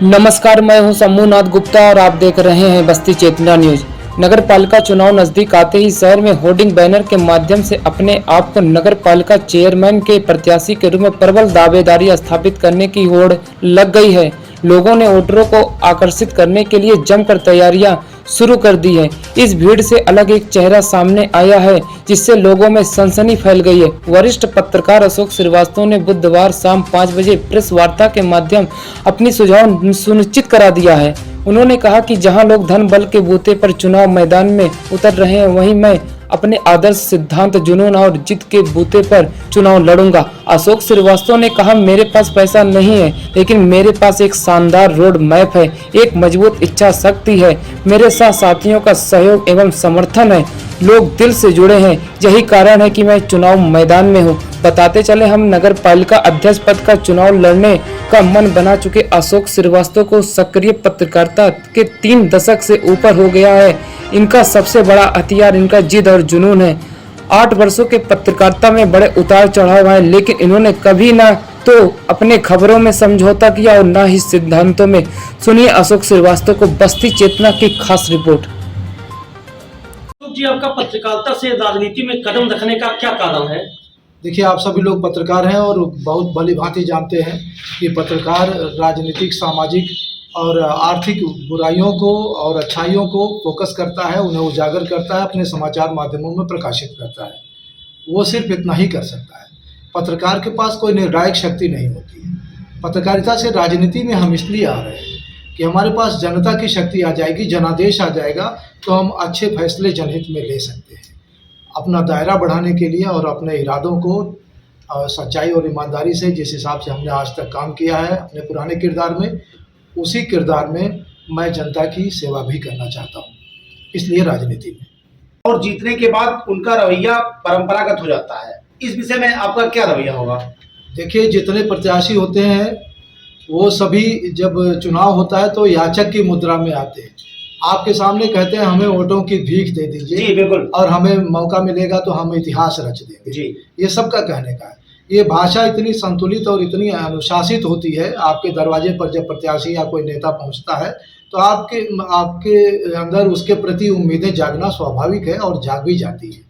नमस्कार, मैं हूं शंभुनाथ गुप्ता और आप देख रहे हैं बस्ती चेतना न्यूज। नगर पालिका चुनाव नजदीक आते ही शहर में होर्डिंग बैनर के माध्यम से अपने आप को नगर पालिका चेयरमैन के प्रत्याशी के रूप में प्रबल दावेदारी स्थापित करने की होड़ लग गई है। लोगों ने वोटरों को आकर्षित करने के लिए जमकर तैयारियां शुरू कर दी है। इस भीड़ से अलग एक चेहरा सामने आया है जिससे लोगों में सनसनी फैल गई है। वरिष्ठ पत्रकार अशोक श्रीवास्तव ने बुधवार शाम 5 बजे प्रेस वार्ता के माध्यम अपनी सुझाव सुनिश्चित करा दिया है। उन्होंने कहा कि जहां लोग धन बल के बूते पर चुनाव मैदान में उतर रहे हैं, वहीं मैं अपने आदर्श, सिद्धांत, जुनून और जिद के बूते पर चुनाव लड़ूंगा। अशोक श्रीवास्तव ने कहा, मेरे पास पैसा नहीं है, लेकिन मेरे पास एक शानदार रोड मैप है, एक मजबूत इच्छा शक्ति है, मेरे साथ साथियों का सहयोग एवं समर्थन है, लोग दिल से जुड़े हैं। यही कारण है कि मैं चुनाव मैदान में हूं। बताते चले, हम नगर पालिका अध्यक्ष पद का चुनाव लड़ने का मन बना चुके अशोक श्रीवास्तव को सक्रिय पत्रकारिता के 3 दशक से ऊपर हो गया है। इनका सबसे बड़ा हथियार इनका जिद और जुनून है। 8 वर्षों के पत्रकारिता में बड़े उतार चढ़ाव आए, लेकिन इन्होंने कभी ना तो अपने खबरों में समझौता किया और ना ही सिद्धांतों में। सुनिए अशोक श्रीवास्तव को बस्ती चेतना की खास रिपोर्ट। जी, आपका पत्रकारिता से राजनीति में कदम रखने का क्या कारण है? देखिए, आप सभी लोग पत्रकार हैं और बहुत भली भांति जानते हैं कि पत्रकार राजनीतिक, सामाजिक और आर्थिक बुराइयों को और अच्छाइयों को फोकस करता है, उन्हें उजागर करता है, अपने समाचार माध्यमों में प्रकाशित करता है। वो सिर्फ इतना ही कर सकता है। पत्रकार के पास कोई निर्णायक शक्ति नहीं होती है। पत्रकारिता से राजनीति में हम इसलिए आ रहे हैं कि हमारे पास जनता की शक्ति आ जाएगी, जनादेश आ जाएगा, तो हम अच्छे फैसले जनहित में ले सकते हैं। अपना दायरा बढ़ाने के लिए और अपने इरादों को सच्चाई और ईमानदारी से, जिस हिसाब से हमने आज तक काम किया है अपने पुराने किरदार में, उसी किरदार में मैं जनता की सेवा भी करना चाहता हूँ, इसलिए राजनीति में। और जीतने के बाद उनका रवैया परंपरागत हो जाता है, इस विषय में आपका क्या रवैया होगा? देखिए, जितने प्रत्याशी होते हैं वो सभी जब चुनाव होता है तो याचक की मुद्रा में आते हैं। आपके सामने कहते हैं हमें वोटों की भीख दे दीजिए, जी बिल्कुल, और हमें मौका मिलेगा तो हम इतिहास रच देंगे। जी, ये सबका कहने का है। ये भाषा इतनी संतुलित और इतनी अनुशासित होती है। आपके दरवाजे पर जब प्रत्याशी या कोई नेता पहुंचता है तो आपके अंदर उसके प्रति उम्मीदें जागना स्वाभाविक है और जाग भी जाती है।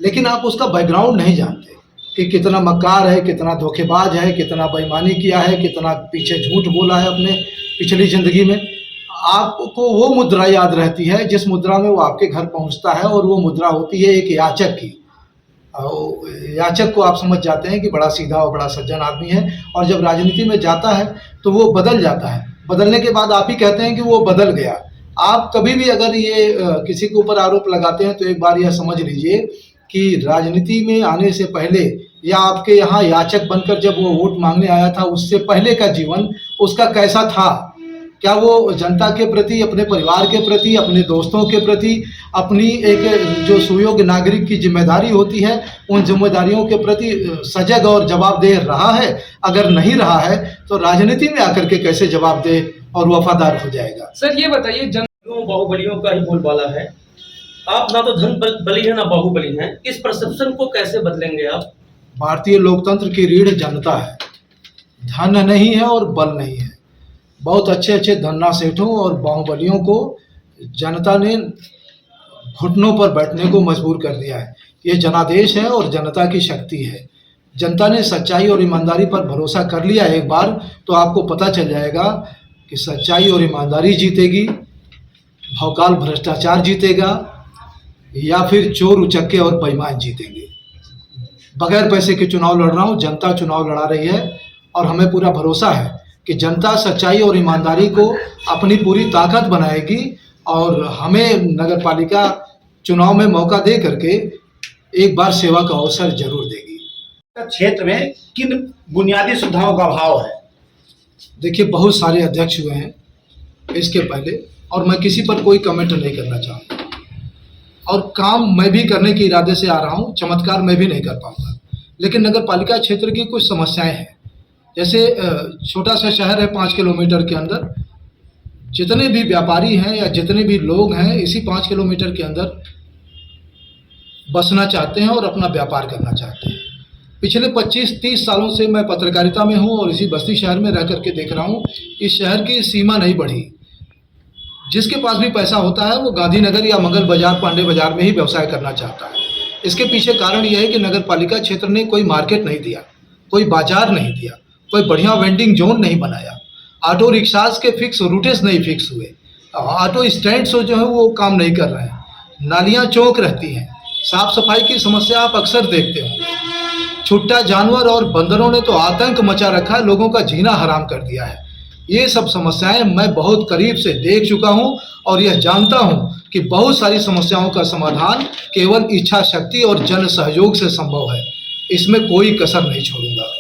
लेकिन आप उसका बैकग्राउंड नहीं जानते कि कितना मक्कार है, कितना धोखेबाज है, कितना बेईमानी किया है, कितना पीछे झूठ बोला है अपने पिछली जिंदगी में। आपको वो मुद्रा याद रहती है जिस मुद्रा में वो आपके घर पहुंचता है, और वो मुद्रा होती है एक याचक की। याचक को आप समझ जाते हैं कि बड़ा सीधा और बड़ा सज्जन आदमी है, और जब राजनीति में जाता है तो वो बदल जाता है। बदलने के बाद आप ही कहते हैं कि वो बदल गया। आप कभी भी अगर ये किसी के ऊपर आरोप लगाते हैं तो एक बार यह समझ लीजिए कि राजनीति में आने से पहले, या आपके यहाँ याचक बनकर जब वो वोट मांगने आया था, उससे पहले का जीवन उसका कैसा था। क्या वो जनता के प्रति, अपने परिवार के प्रति, अपने दोस्तों के प्रति, अपनी एक जो सुयोग्य नागरिक की जिम्मेदारी होती है, उन जिम्मेदारियों के प्रति सजग और जवाबदेह रहा है? अगर नहीं रहा है तो राजनीति में आकर के कैसे जवाबदेह और वफादार हो जाएगा? सर, ये बताइए, बाहुबलियों का ही बोलबाला है, आप ना तो धन बली है ना बाहुबली हैं। इस परसेप्शन को कैसे बदलेंगे आप? भारतीय लोकतंत्र की रीढ़ जनता है, धन नहीं है और बल नहीं है। बहुत अच्छे अच्छे धन्ना सेठों और बाहुबलियों को जनता ने घुटनों पर बैठने को मजबूर कर दिया है। ये जनादेश है और जनता की शक्ति है। जनता ने सच्चाई और ईमानदारी पर भरोसा कर लिया एक बार, तो आपको पता चल जाएगा कि सच्चाई और ईमानदारी जीतेगी, भौकाल भ्रष्टाचार जीतेगा, या फिर चोर उचक्के और बेईमान जीतेंगे। बगैर पैसे के चुनाव लड़ रहा हूँ, जनता चुनाव लड़ा रही है, और हमें पूरा भरोसा है कि जनता सच्चाई और ईमानदारी को अपनी पूरी ताकत बनाएगी और हमें नगर पालिका चुनाव में मौका दे करके एक बार सेवा का अवसर जरूर देगी। क्षेत्र में किन बुनियादी सुविधाओं का अभाव है? देखिए, बहुत सारे अध्यक्ष हुए हैं इसके पहले, और मैं किसी पर कोई कमेंट नहीं करना चाहूँगा, और काम मैं भी करने के इरादे से आ रहा हूँ। चमत्कार मैं भी नहीं कर पाऊंगा, लेकिन नगर पालिका क्षेत्र की कुछ समस्याएं हैं। जैसे छोटा सा शहर है 5 किलोमीटर के अंदर, जितने भी व्यापारी हैं या जितने भी लोग हैं इसी 5 किलोमीटर के अंदर बसना चाहते हैं और अपना व्यापार करना चाहते हैं। पिछले 25-30 सालों से मैं पत्रकारिता में हूं और इसी बस्ती शहर में रह करके देख रहा हूं, इस शहर की सीमा नहीं बढ़ी। जिसके पास भी पैसा होता है वो गांधीनगर या मंगल बाजार, पांडे बाजार में ही व्यवसाय करना चाहता है। इसके पीछे कारण यह है कि नगर पालिका क्षेत्र ने कोई मार्केट नहीं दिया, कोई बाजार नहीं दिया, कोई बढ़िया वेंडिंग जोन नहीं बनाया, ऑटो रिक्शाज के फिक्स रूटेस नहीं फिक्स हुए, ऑटो स्टैंड्स जो है वो काम नहीं कर रहे हैं, नालियाँ चौक रहती हैं, साफ सफाई की समस्या आप अक्सर देखते होंगे। छुट्टा जानवर और बंदरों ने तो आतंक मचा रखा है, लोगों का जीना हराम कर दिया है। ये सब समस्याएं मैं बहुत करीब से देख चुका हूं और यह जानता हूं कि बहुत सारी समस्याओं का समाधान केवल इच्छा शक्ति और जन सहयोग से संभव है। इसमें कोई कसर नहीं छोड़ूंगा।